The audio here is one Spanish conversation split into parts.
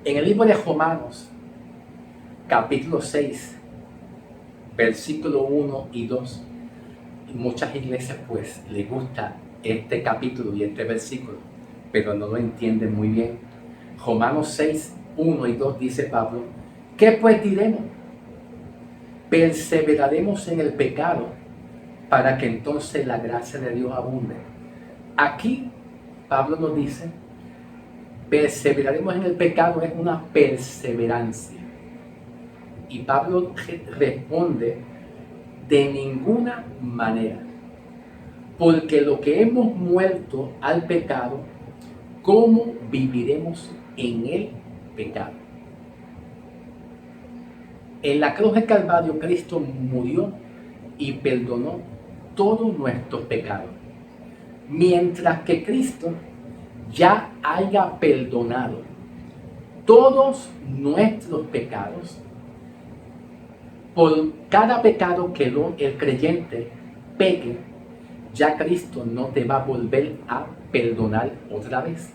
En el libro de Romanos, capítulo 6, versículo 1 y 2, muchas iglesias pues les gusta este capítulo y este versículo, pero no lo entienden muy bien. Romanos 6, 1 y 2 dice Pablo: ¿qué pues diremos? ¿Perseveraremos en el pecado para que entonces la gracia de Dios abunde? Aquí Pablo nos dice: perseveraremos en el pecado, es una perseverancia. Y Pablo responde: de ninguna manera, porque lo que hemos muerto al pecado, ¿cómo viviremos en el pecado? En la cruz del Calvario Cristo murió y perdonó todos nuestros pecados. Mientras que Cristo ya haya perdonado todos nuestros pecados, por cada pecado que el creyente peque, ya Cristo no te va a volver a perdonar otra vez.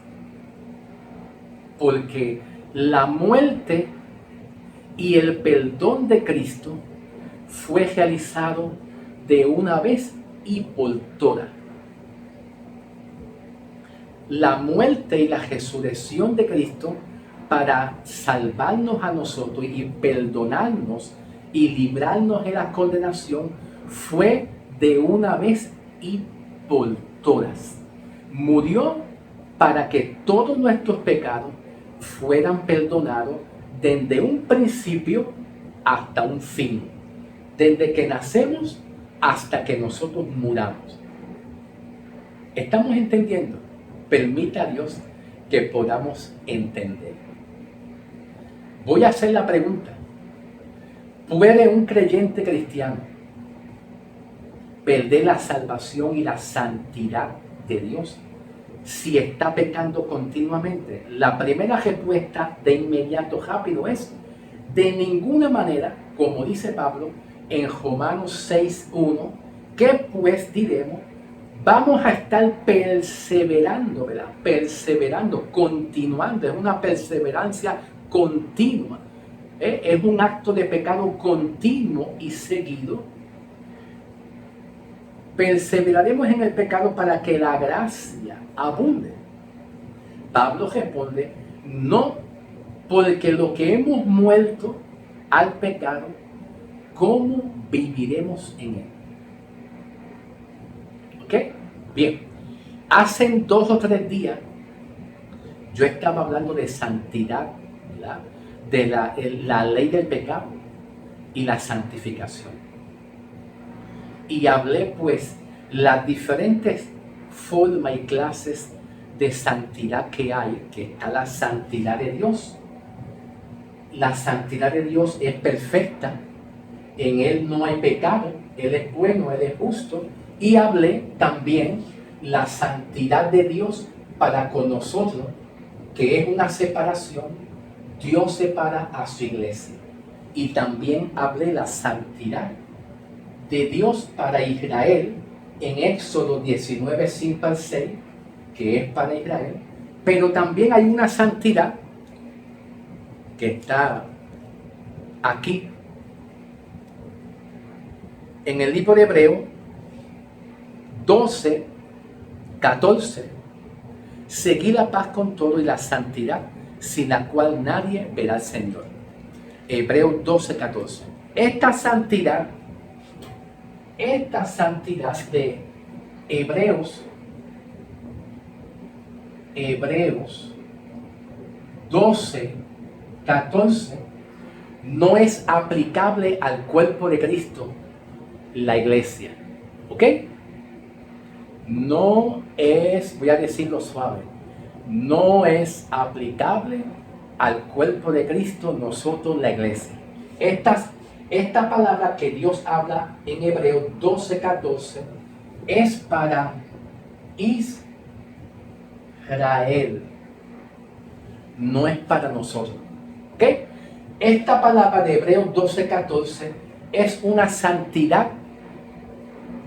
Porque la muerte y el perdón de Cristo fue realizado de una vez y por todas. La muerte y la resurrección de Cristo para salvarnos a nosotros y perdonarnos y librarnos de la condenación fue de una vez y por todas. Murió para que todos nuestros pecados fueran perdonados desde un principio hasta un fin, desde que nacemos hasta que nosotros muramos. ¿Estamos entendiendo? Permita a Dios que podamos entender. Voy a hacer la pregunta: ¿puede un creyente cristiano perder la salvación y la santidad de Dios si está pecando continuamente? La primera respuesta de inmediato rápido es: de ninguna manera, como dice Pablo en Romanos 6:1, ¿qué pues diremos? Vamos a estar perseverando, ¿verdad? Perseverando, continuando, es una perseverancia continua. Es un acto de pecado continuo y seguido. Perseveraremos en el pecado para que la gracia abunde. Pablo responde: no, porque lo que hemos muerto al pecado, ¿cómo viviremos en él? ¿Ok? Bien, hace 2 o 3 días yo estaba hablando de santidad, ¿verdad? De la ley del pecado y la santificación. Y hablé pues las diferentes formas y clases de santidad que hay, que está la santidad de Dios. La santidad de Dios es perfecta, en Él no hay pecado, Él es bueno, Él es justo. Y hablé también la santidad de Dios para con nosotros, que es una separación. Dios separa a su iglesia. Y también hablé la santidad de Dios para Israel en Éxodo 19, 5 al 6, que es para Israel. Pero también hay una santidad que está aquí en el libro de Hebreos 12, 14. Seguid la paz con todo y la santidad, sin la cual nadie verá al Señor. Hebreos 12, 14. Esta santidad de Hebreos 12, 14, no es aplicable al cuerpo de Cristo, la iglesia. ¿Ok? No es, voy a decirlo suave, no es aplicable al cuerpo de Cristo, nosotros, la iglesia. Esta palabra que Dios habla en Hebreos 12, 14 es para Israel, no es para nosotros. ¿Ok? Esta palabra de Hebreos 12, 14 es una santidad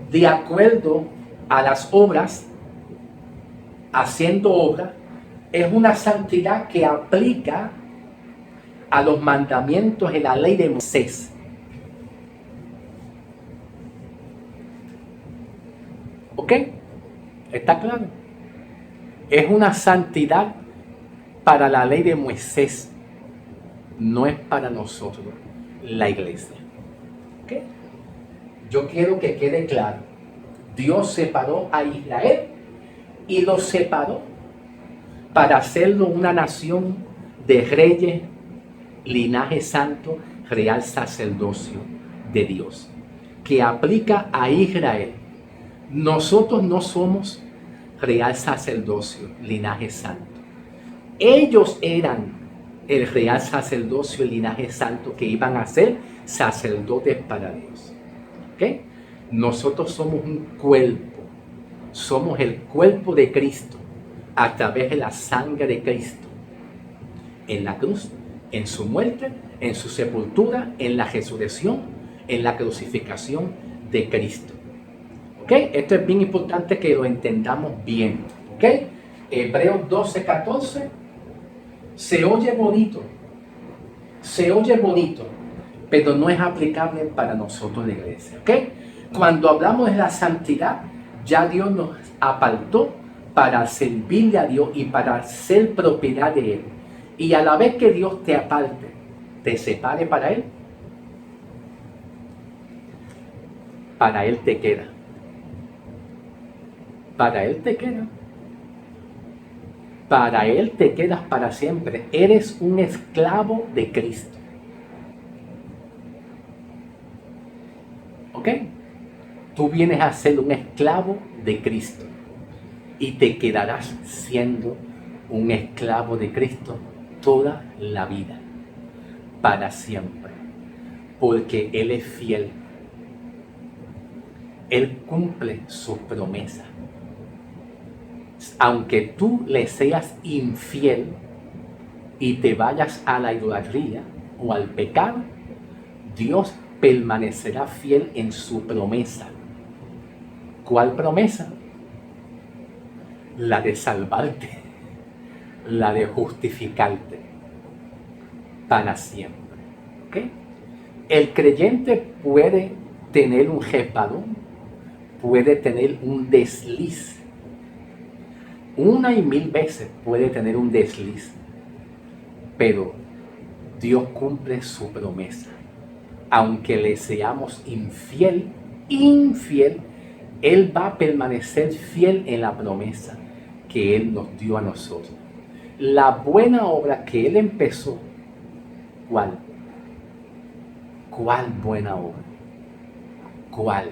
de acuerdo a las obras, haciendo obra. Es una santidad que aplica a los mandamientos de la ley de Moisés. ¿Ok? ¿Está claro? Es una santidad para la ley de Moisés, no es para nosotros, la iglesia. ¿Ok? Yo quiero que quede claro. Dios separó a Israel y lo separó para hacerlo una nación de reyes, linaje santo, real sacerdocio de Dios, que aplica a Israel. Nosotros no somos real sacerdocio, linaje santo. Ellos eran el real sacerdocio, el linaje santo, que iban a ser sacerdotes para Dios. ¿Okay? Nosotros somos un cuerpo, somos el cuerpo de Cristo a través de la sangre de Cristo en la cruz, en su muerte, en su sepultura, en la resurrección, en la crucificación de Cristo. ¿Ok? Esto es bien importante que lo entendamos bien. ¿Ok? Hebreos 12:14 se oye bonito, pero no es aplicable para nosotros la iglesia. ¿Ok? Cuando hablamos de la santidad, ya Dios nos apartó para servirle a Dios y para ser propiedad de Él. Y a la vez que Dios te aparte, te separe para Él te queda. Para Él te queda. Para Él te quedas para siempre. Eres un esclavo de Cristo. ¿Ok? Tú vienes a ser un esclavo de Cristo y te quedarás siendo un esclavo de Cristo toda la vida, para siempre, porque Él es fiel. Él cumple sus promesas. Aunque tú le seas infiel y te vayas a la idolatría o al pecado, Dios permanecerá fiel en su promesa. ¿Cuál promesa? La de salvarte, la de justificarte para siempre. ¿Okay? El creyente puede tener un resbalón, puede tener un desliz. Una y mil veces puede tener un desliz, pero Dios cumple su promesa. Aunque le seamos infiel, Él va a permanecer fiel en la promesa que Él nos dio a nosotros. La buena obra que Él empezó, ¿cuál? ¿Cuál buena obra? ¿Cuál?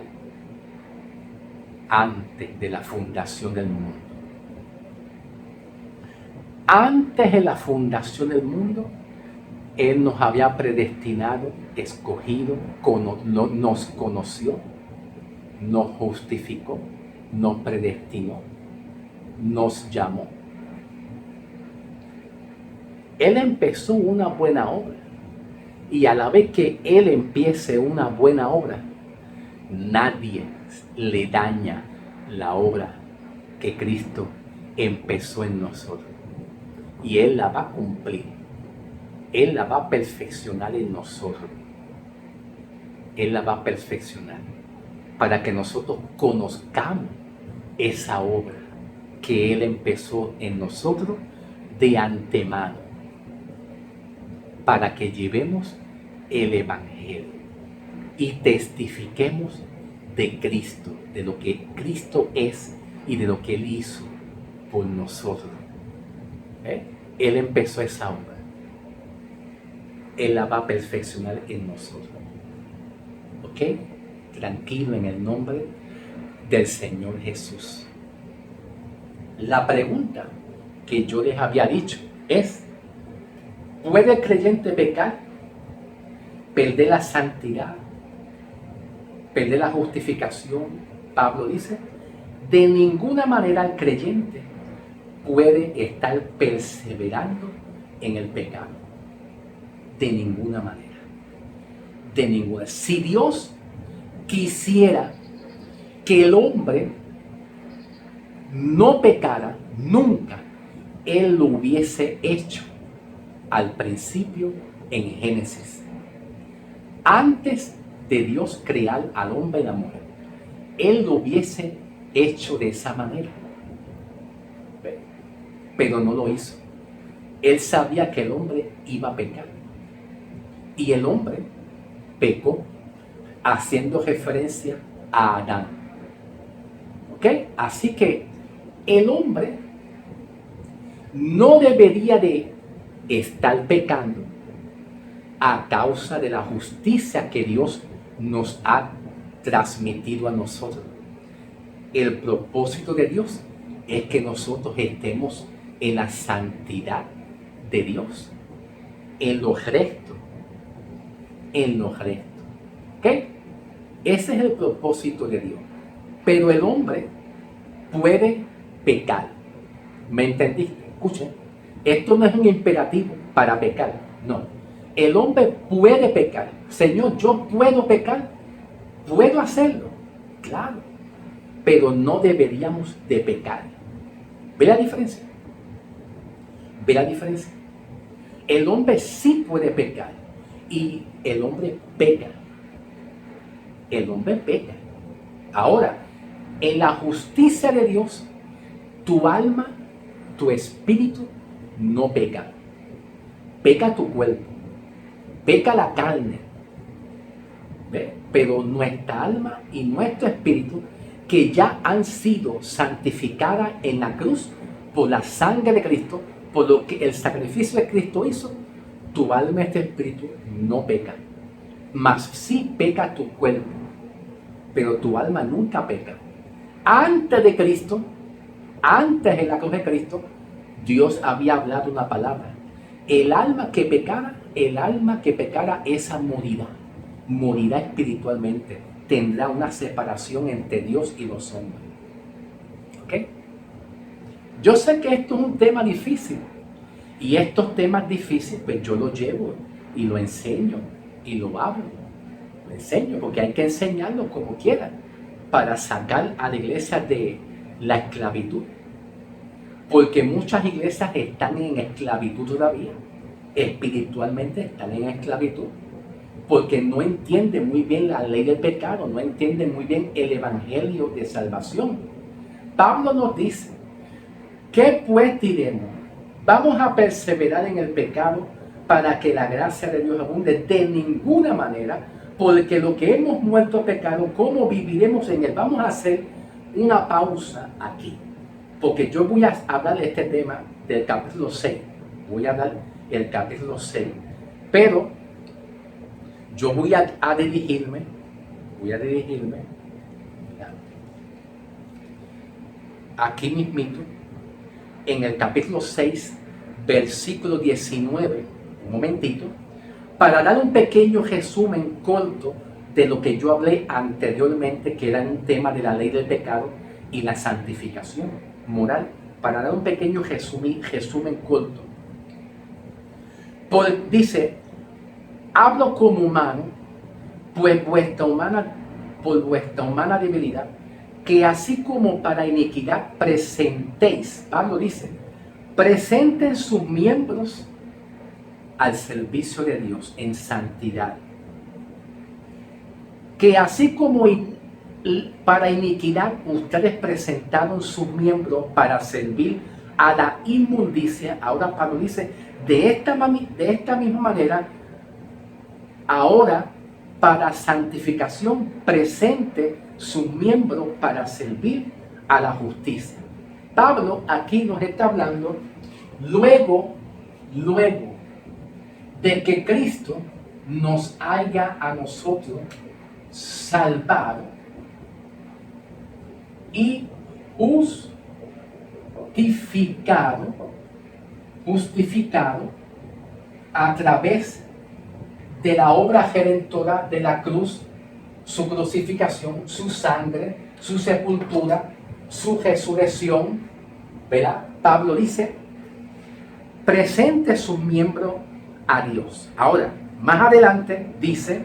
Antes de la fundación del mundo. Antes de la fundación del mundo, Él nos había predestinado, escogido, nos conoció, nos justificó, nos predestinó, nos llamó. Él empezó una buena obra, y a la vez que Él empiece una buena obra, nadie le daña la obra que Cristo empezó en nosotros. Y Él la va a cumplir. Él la va a perfeccionar en nosotros. Él la va a perfeccionar para que nosotros conozcamos esa obra que Él empezó en nosotros de antemano, para que llevemos el Evangelio y testifiquemos de Cristo, de lo que Cristo es y de lo que Él hizo por nosotros. Él empezó esa obra. Él la va a perfeccionar en nosotros. ¿Ok? Tranquilo en el nombre del Señor Jesús. La pregunta que yo les había dicho es: ¿puede el creyente pecar, perder la santidad, perder la justificación? Pablo dice: de ninguna manera el creyente puede estar perseverando en el pecado. De ninguna manera. De ninguna. Si Dios quisiera que el hombre no pecara nunca, Él lo hubiese hecho al principio en Génesis. Antes de Dios crear al hombre y la mujer, Él lo hubiese hecho de esa manera. Pero no lo hizo. Él sabía que el hombre iba a pecar. Y el hombre pecó, haciendo referencia a Adán. ¿Ok? Así que el hombre no debería de estar pecando a causa de la justicia que Dios nos ha transmitido a nosotros. El propósito de Dios es que nosotros estemos en la santidad de Dios, en lo recto, ¿ok? Ese es el propósito de Dios. Pero el hombre puede pecar. ¿Me entendiste? Escuchen, esto no es un imperativo para pecar, no. El hombre puede pecar. Señor, yo puedo pecar, puedo hacerlo, claro, pero no deberíamos de pecar. ¿Ve la diferencia? ¿Ve la diferencia? El hombre sí puede pecar y el hombre peca. El hombre peca. Ahora, en la justicia de Dios, tu alma, tu espíritu no peca. Peca tu cuerpo, peca la carne. ¿Ve? Pero nuestra alma y nuestro espíritu, que ya han sido santificadas en la cruz por la sangre de Cristo, por lo que el sacrificio de Cristo hizo, tu alma y tu espíritu no pecan. Mas sí peca tu cuerpo, pero tu alma nunca peca. Antes de Cristo, antes de la cruz de Cristo, Dios había hablado una palabra. El alma que pecara, esa morirá espiritualmente. Tendrá una separación entre Dios y los hombres. ¿Ok? Yo sé que esto es un tema difícil. Y estos temas difíciles, pues yo los llevo y lo enseño y lo hablo. Lo enseño porque hay que enseñarlo como quieran para sacar a la iglesia de la esclavitud. Porque muchas iglesias están en esclavitud todavía. Espiritualmente están en esclavitud. Porque no entienden muy bien la ley del pecado, no entienden muy bien el evangelio de salvación. Pablo nos dice, ¿qué pues diremos? ¿Vamos a perseverar en el pecado para que la gracia de Dios abunde? De ninguna manera, porque lo que hemos muerto a pecado, ¿cómo viviremos en él? Vamos a hacer una pausa aquí, porque yo voy a hablar de este tema del capítulo 6. Voy a hablar del capítulo 6, pero yo voy a dirigirme aquí mismito en el capítulo 6, versículo 19, un momentito, para dar un pequeño resumen corto de lo que yo hablé anteriormente, que era un tema de la ley del pecado y la santificación moral, para dar un pequeño resumen corto. Dice, hablo como humano, pues por vuestra humana debilidad, que así como para iniquidad presentéis, Pablo dice, presenten sus miembros al servicio de Dios en santidad. Que así como para iniquidad ustedes presentaron sus miembros para servir a la inmundicia, ahora Pablo dice, de esta misma manera, ahora para santificación presente sus miembros para servir a la justicia. Pablo aquí nos está hablando luego de que Cristo nos haya a nosotros salvado y justificado a través de la obra redentora de la cruz, su crucificación, su sangre, su sepultura, su resurrección. ¿Verdad? Pablo dice, presente sus miembros a Dios. Ahora, más adelante dice,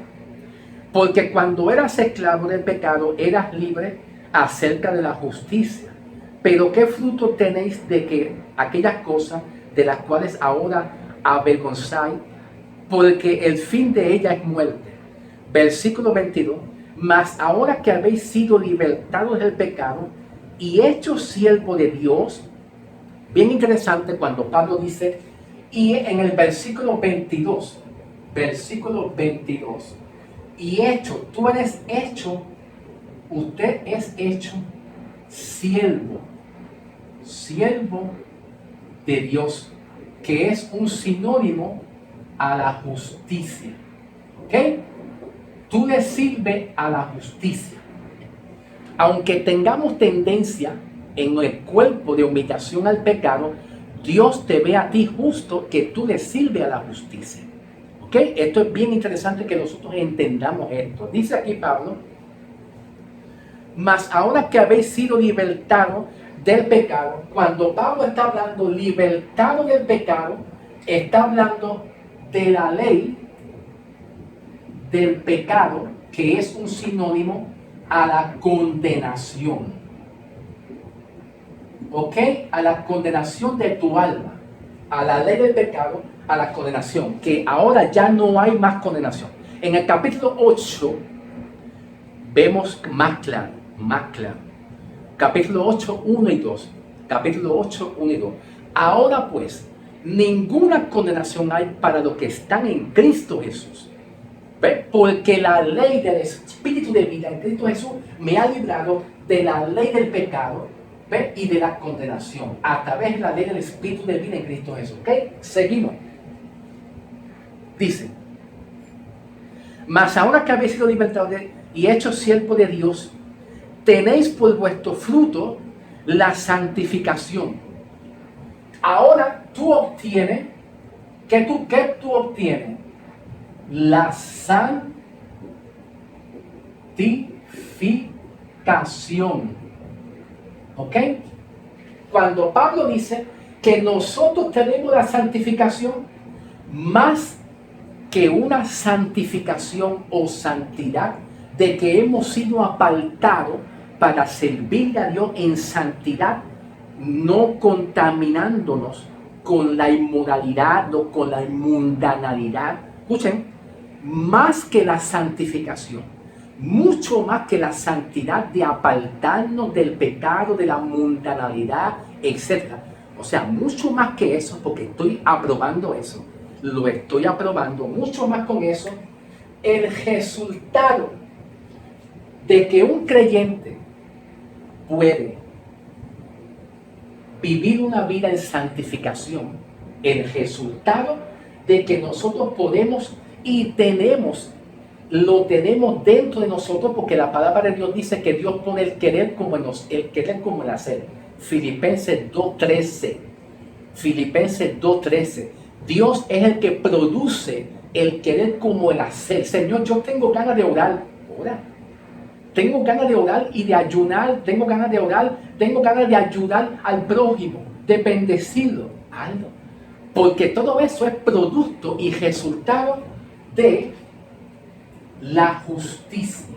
porque cuando eras esclavo del pecado, eras libre acerca de la justicia. Pero ¿qué fruto tenéis de que aquellas cosas de las cuales ahora avergonzáis? porque el fin de ella es muerte. Versículo 22. Mas ahora que habéis sido libertados del pecado y hechos siervos de Dios, bien interesante cuando Pablo dice, y en el versículo 22, y hecho, tú eres hecho, usted es hecho siervo de Dios, que es un sinónimo a la justicia. ¿Ok? Tú le sirves a la justicia. Aunque tengamos tendencia en el cuerpo de humillación al pecado, Dios te ve a ti justo, que tú le sirves a la justicia. ¿Ok? Esto es bien interesante que nosotros entendamos esto. Dice aquí Pablo, mas ahora que habéis sido libertados del pecado, cuando Pablo está hablando libertado del pecado, está hablando de la ley del pecado, que es un sinónimo a la condenación. ¿Ok? A la condenación de tu alma, a la ley del pecado, a la condenación, que ahora ya no hay más condenación. En el capítulo 8 vemos más claro. Capítulo 8, 1 y 2. Capítulo 8, 1 y 2. Ahora pues, ninguna condenación hay para los que están en Cristo Jesús. ¿Ve? Porque la ley del Espíritu de vida en Cristo Jesús me ha librado de la ley del pecado, ¿ve? Y de la condenación a través de la ley del Espíritu de vida en Cristo Jesús. ¿Ok? Seguimos. Dice, mas ahora que habéis sido libertados y hechos siervos de Dios, tenéis por vuestro fruto la santificación. Ahora tú obtienes, ¿qué tú obtienes? La santificación. ¿Ok? Cuando Pablo dice que nosotros tenemos la santificación, más que una santificación o santidad, de que hemos sido apartados para servirle a Dios en santidad, no contaminándonos con la inmoralidad o con la mundanalidad. Escuchen, más que la santificación, mucho más que la santidad de apartarnos del pecado, de la mundanalidad, etc. O sea, mucho más que eso, porque estoy aprobando eso, lo estoy aprobando, mucho más con eso, el resultado de que un creyente puede vivir una vida en santificación, el resultado de que nosotros podemos y tenemos, lo tenemos dentro de nosotros, porque la palabra de Dios dice que Dios pone el querer como el querer como el hacer. Filipenses 2:13. Filipenses 2:13. Dios es el que produce el querer como el hacer. Señor, yo tengo ganas de orar. Ora. Tengo ganas de orar y de ayunar. Tengo ganas de orar. Tengo ganas de ayudar al prójimo, de bendecirlo. Hazlo. Porque todo eso es producto y resultado de la justicia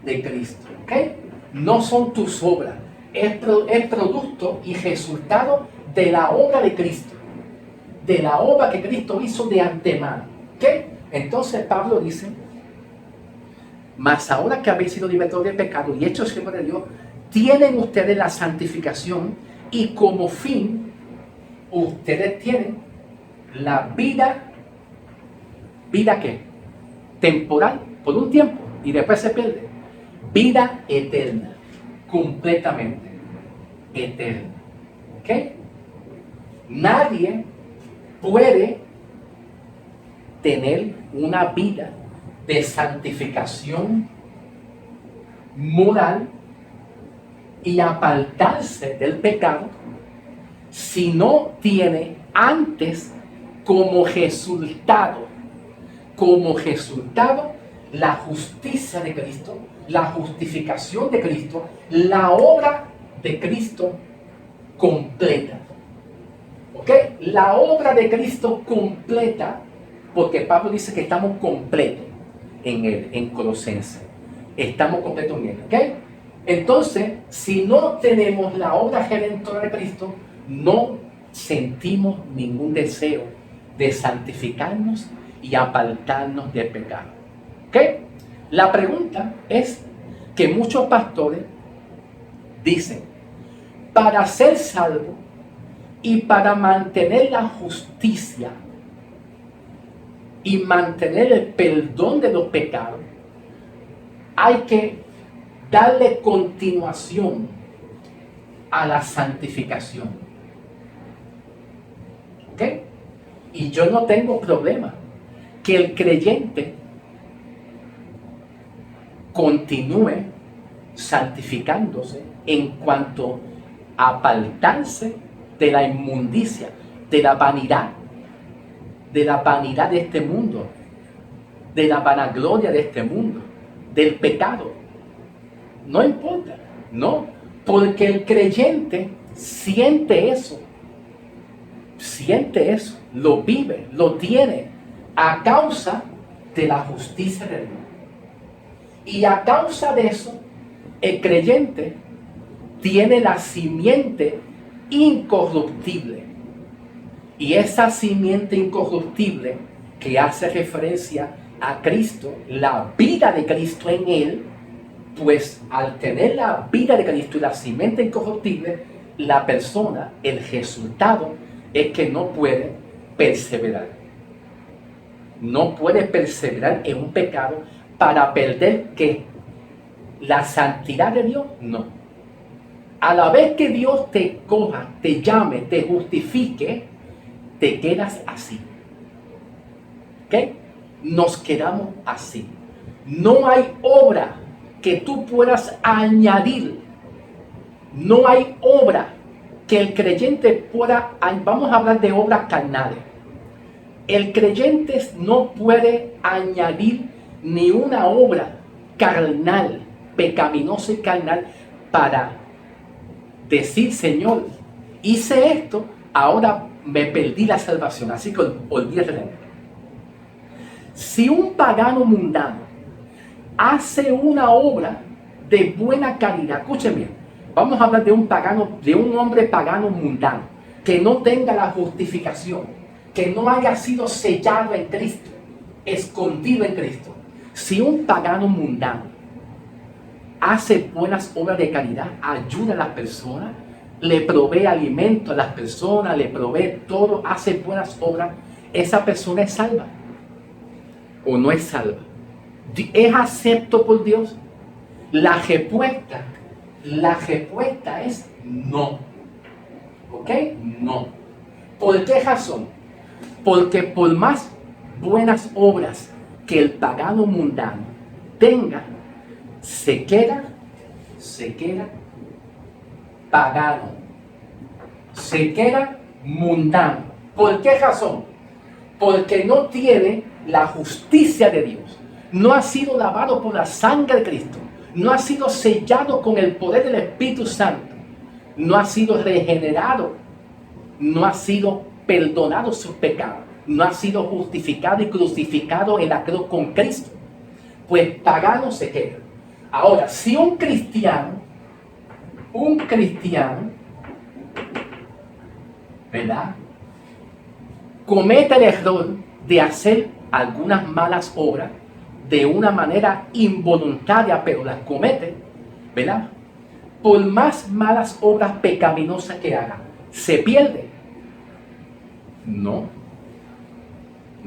de Cristo. ¿Ok? No son tus obras. Es producto y resultado de la obra de Cristo. De la obra que Cristo hizo de antemano. ¿Ok? Entonces Pablo dice, mas ahora que habéis sido libertados del pecado y hechos siervos de Dios, tienen ustedes la santificación y como fin, ustedes tienen la vida. ¿Vida qué? Temporal, por un tiempo, y después se pierde. Vida eterna, completamente eterna. ¿Ok? Nadie puede tener una vida de santificación moral y apartarse del pecado si no tiene antes como resultado la justicia de Cristo, la justificación de Cristo, la obra de Cristo completa. ¿Ok? La obra de Cristo completa, porque Pablo dice que estamos completos en Él, en Colosenses. Estamos completos en Él. ¿Ok? Entonces, si no tenemos la obra redentora de Cristo, no sentimos ningún deseo de santificarnos y apartarnos del pecado. ¿Ok? La pregunta es que muchos pastores dicen, para ser salvo y para mantener la justicia y mantener el perdón de los pecados, hay que darle continuación a la santificación. ¿Ok? Y yo no tengo problema que el creyente continúe santificándose en cuanto a apartarse de la inmundicia, de la vanidad de este mundo, de la vanagloria de este mundo, del pecado. No importa, no, porque el creyente siente eso, lo vive, lo tiene a causa de la justicia de Dios. Y a causa de eso, el creyente tiene la simiente incorruptible. Y esa simiente incorruptible que hace referencia a Cristo, la vida de Cristo en él, pues al tener la vida de Cristo y la simiente incorruptible, la persona, el resultado es que no puede perseverar. No puede perseverar en un pecado para perder ¿qué? La santidad de Dios, no. A la vez que Dios te coja, te llame, te justifique, te quedas así. ¿Ok? Nos quedamos así. No hay obra que tú puedas añadir. No hay obra que el creyente pueda, vamos a hablar de obras carnales. El creyente no puede añadir ni una obra carnal, pecaminosa y carnal, para decir, Señor, hice esto, ahora me perdí la salvación, así que olvídate de él. Si un pagano mundano hace una obra de buena calidad, escuchen bien, vamos a hablar de un pagano, de un hombre pagano mundano, que no tenga la justificación, que no haya sido sellado en Cristo, escondido en Cristo. Si un pagano mundano hace buenas obras de caridad, ayuda a las personas, le provee alimento a las personas, le provee todo, hace buenas obras, esa persona es salva o no es salva. ¿Es acepto por Dios? La respuesta es no. ¿Ok? No. ¿Por qué razón? Porque por más buenas obras que el pagano mundano tenga, se queda pagano, se queda mundano. ¿Por qué razón? Porque no tiene la justicia de Dios, no ha sido lavado por la sangre de Cristo, no ha sido sellado con el poder del Espíritu Santo, no ha sido regenerado, no ha sido perdonado sus pecados, no ha sido justificado y crucificado en la cruz con Cristo, pues pagano se queda. Ahora, si un cristiano, ¿verdad?, comete el error de hacer algunas malas obras de una manera involuntaria, pero las comete, ¿verdad? Por más malas obras pecaminosas que haga, ¿se pierde? No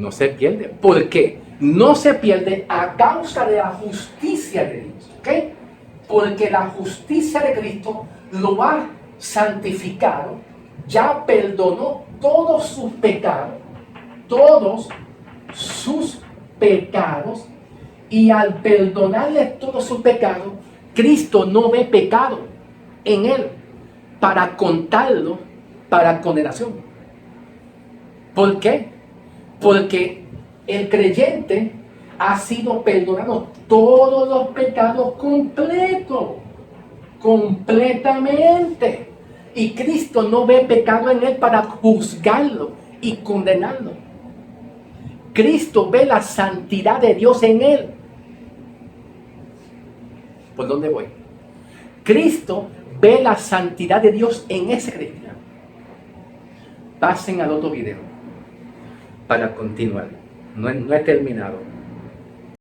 se pierde. ¿Por qué? No se pierde a causa de la justicia de Dios, ¿ok? Porque la justicia de Cristo lo ha santificado, ya perdonó todos sus pecados, y al perdonarle todos sus pecados, Cristo no ve pecado en él para contarlo para condenación. ¿Por qué? Porque el creyente ha sido perdonado todos los pecados completamente. Y Cristo no ve pecado en él para juzgarlo y condenarlo. Cristo ve la santidad de Dios en él. ¿Por dónde voy? Cristo ve la santidad de Dios en ese cristiano. Pasen al otro video para continuar. no he terminado.